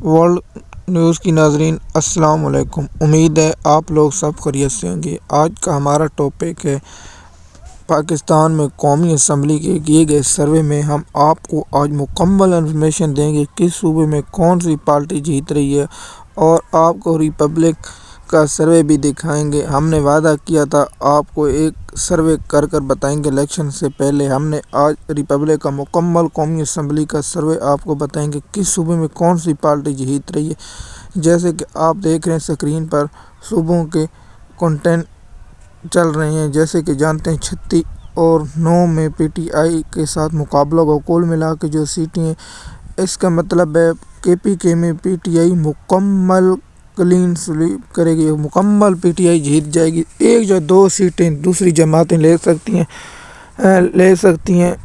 World news کی ناظرین السلام علیکم۔ امید ہے آپ لوگ سب خیریت سے ہوں گے۔ آج کا ہمارا ٹاپک ہے پاکستان میں قومی اسمبلی کے کیے گئے سروے میں ہم آپ کو آج مکمل انفارمیشن دیں گے کس صوبے میں کون سی پارٹی جیت رہی ہے، اور آپ کو ریپبلک کا سروے بھی دکھائیں گے۔ ہم نے وعدہ کیا تھا آپ کو ایک سروے کر بتائیں گے الیکشن سے پہلے۔ ہم نے آج ریپبلک کا مکمل قومی اسمبلی کا سروے آپ کو بتائیں گے کس صوبے میں کون سی پارٹی جیت رہی ہے۔ جیسے کہ آپ دیکھ رہے ہیں اسکرین پر صوبوں کے کنٹینٹ چل رہے ہیں، جیسے کہ جانتے ہیں 36 اور 9 میں پی ٹی آئی کے ساتھ مقابلہ کو کل ملا کے جو سیٹیں ہیں، اس کا مطلب ہے کے پی کے میں پی ٹی آئی مکمل کلین سویپ کرے گی، مکمل پی ٹی آئی جیت جائے گی۔ ایک یا دو سیٹیں دوسری جماعتیں لے سکتی ہیں۔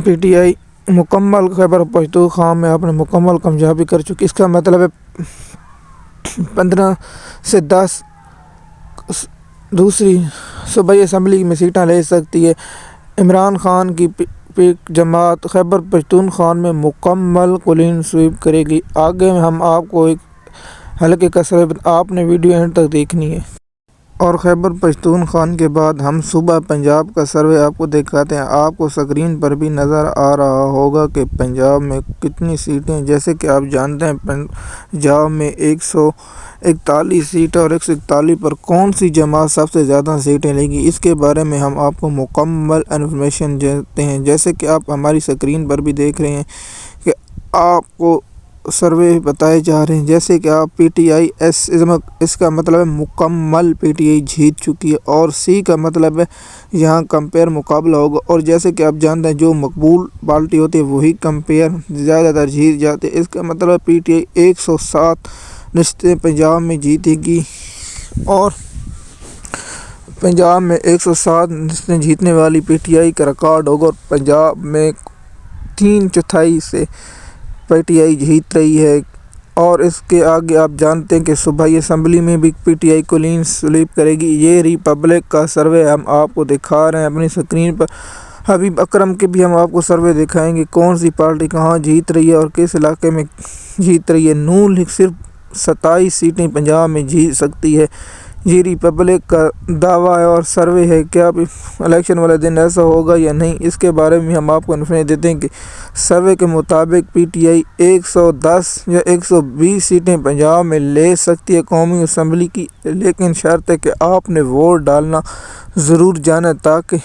پی ٹی آئی مکمل خیبر پختونخوا میں اپنے مکمل کامیابی کر چکی، اس کا مطلب ہے 15 سے 10 دوسری صوبائی اسمبلی میں سیٹیں لے سکتی ہے۔ عمران خان کی جماعت خیبر پختونخوا میں مکمل کلین سویپ کرے گی۔ آگے ہم آپ کو ایک حلقے کا سروے آپ نے ویڈیو اینڈ تک دیکھنی ہے، اور خیبر پختونخوا کے بعد ہم صوبہ پنجاب کا سروے آپ کو دکھاتے ہیں۔ آپ کو اسکرین پر بھی نظر آ رہا ہوگا کہ پنجاب میں کتنی سیٹیں ہیں۔ جیسے کہ آپ جانتے ہیں پنجاب میں 141 سیٹیں، اور 141 پر کون سی جماعت سب سے زیادہ سیٹیں لے گی، اس کے بارے میں ہم آپ کو مکمل انفارمیشن دیتے ہیں۔ جیسے کہ آپ ہماری اسکرین پر بھی دیکھ رہے ہیں کہ آپ کو سروے بتائے جا رہے ہیں، جیسے کہ آپ پی ٹی آئی اس کا مطلب ہے مکمل پی ٹی آئی جیت چکی ہے، اور سی کا مطلب ہے یہاں کمپیئر مقابلہ ہوگا، اور جیسے کہ آپ جانتے ہیں جو مقبول پارٹی ہوتی ہے وہی کمپیئر زیادہ تر جیت جاتے ہیں۔ اس کا مطلب ہے پی ٹی آئی 107 نشستیں پنجاب میں جیتے گی، اور پنجاب میں 107 نشستیں جیتنے والی پی ٹی آئی کا ریکارڈ ہوگا، اور پنجاب میں 3/4 سے پی ٹی آئی جیت رہی ہے۔ اور اس کے آگے آپ جانتے ہیں کہ صوبائی اسمبلی میں بھی پی ٹی آئی کلین سویپ کرے گی۔ یہ ریپبلک کا سروے ہم آپ کو دکھا رہے ہیں اپنی اسکرین پر۔ حبیب اکرم کے بھی ہم آپ کو سروے دکھائیں گے کون سی پارٹی کہاں جیت رہی ہے اور کس علاقے میں جیت رہی ہے۔ نون لیگ صرف 27 سیٹیں پنجاب میں جیت سکتی ہے۔ یہ ریپبلک کا دعویٰ ہے اور سروے ہے، کیا الیکشن والے دن ایسا ہوگا یا نہیں، اس کے بارے میں ہم آپ کو انفارمیشن دیتے ہیں کہ سروے کے مطابق پی ٹی آئی 110 یا 120 سیٹیں پنجاب میں لے سکتی ہے قومی اسمبلی کی، لیکن شرط ہے کہ آپ نے ووٹ ڈالنا ضرور جانا تاکہ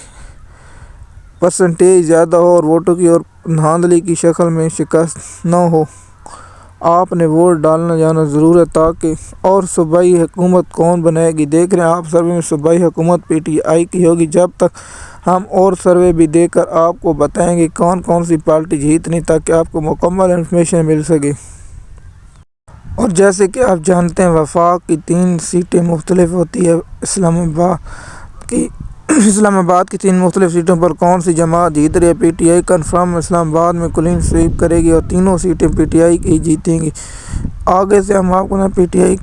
پرسنٹیج زیادہ ہو اور ووٹوں کی اور دھاندلی کی شکل میں شکست نہ ہو۔ آپ نے ووٹ ڈالنا جانا ضرور ہے تاکہ، اور صوبائی حکومت کون بنائے گی، دیکھ رہے ہیں آپ سروے میں صوبائی حکومت پی ٹی آئی کی ہوگی۔ جب تک ہم اور سروے بھی دے کر آپ کو بتائیں گے کون سی پارٹی جیتنی، تاکہ آپ کو مکمل انفارمیشن مل سکے۔ اور جیسے کہ آپ جانتے ہیں وفاق کی 3 سیٹیں مختلف ہوتی ہے، اسلام آباد کی 3 مختلف سیٹوں پر کون سی جماعت جیت رہی ہے۔ پی ٹی آئی کنفرم اسلام آباد میں کلین سویپ کرے گی اور تینوں سیٹیں پی ٹی آئی کی جیتیں گی۔ آگے سے ہم آپ کو پی ٹی آئی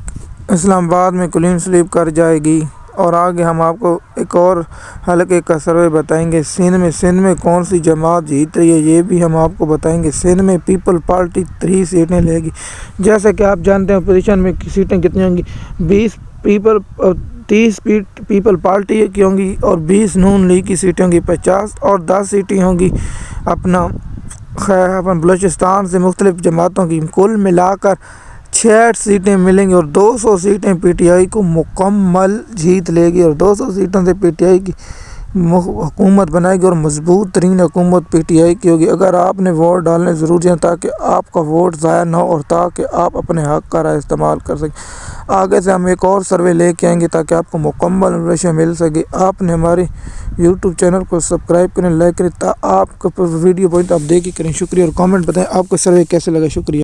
اسلام آباد میں کلین سویپ کر جائے گی، اور آگے ہم آپ کو ایک اور حلقے کا سروے بتائیں گے سندھ میں کون سی جماعت جیت رہی ہے، یہ بھی ہم آپ کو بتائیں گے۔ سندھ میں پیپل پارٹی 3 سیٹیں لے گی۔ جیسے کہ آپ جانتے ہیں اپوزیشن میں سیٹیں کتنی ہوں گی، 30 پیپل پارٹی کی ہوں گی، اور 20 نون لیگ کی سیٹیں ہوں گی 50، اور 10 سیٹیں ہوں گی اپنا بلوچستان سے مختلف جماعتوں کی۔ کل ملا کر 66 سیٹیں ملیں گی، اور 200 سیٹیں پی ٹی آئی کو مکمل جیت لے گی، اور 200 سیٹوں سے پی ٹی آئی کی حکومت بنائے گی، اور مضبوط ترین حکومت پی ٹی آئی کی ہوگی۔ اگر آپ نے ووٹ ڈالنے ضرور جائیں تاکہ آپ کا ووٹ ضائع نہ ہو، اور تاکہ آپ اپنے حق کا رائے استعمال کر سکیں۔ آگے سے ہم ایک اور سروے لے کے آئیں گے تاکہ آپ کو مکمل انفارمیشن مل سکے۔ آپ نے ہمارے یوٹیوب چینل کو سبسکرائب کریں، لائک کریں، آپ کا ویڈیو پوائنٹ آپ دیکھ کے کریں۔ شکریہ، اور کامنٹ بتائیں آپ کو سروے کیسے لگا۔ شکریہ۔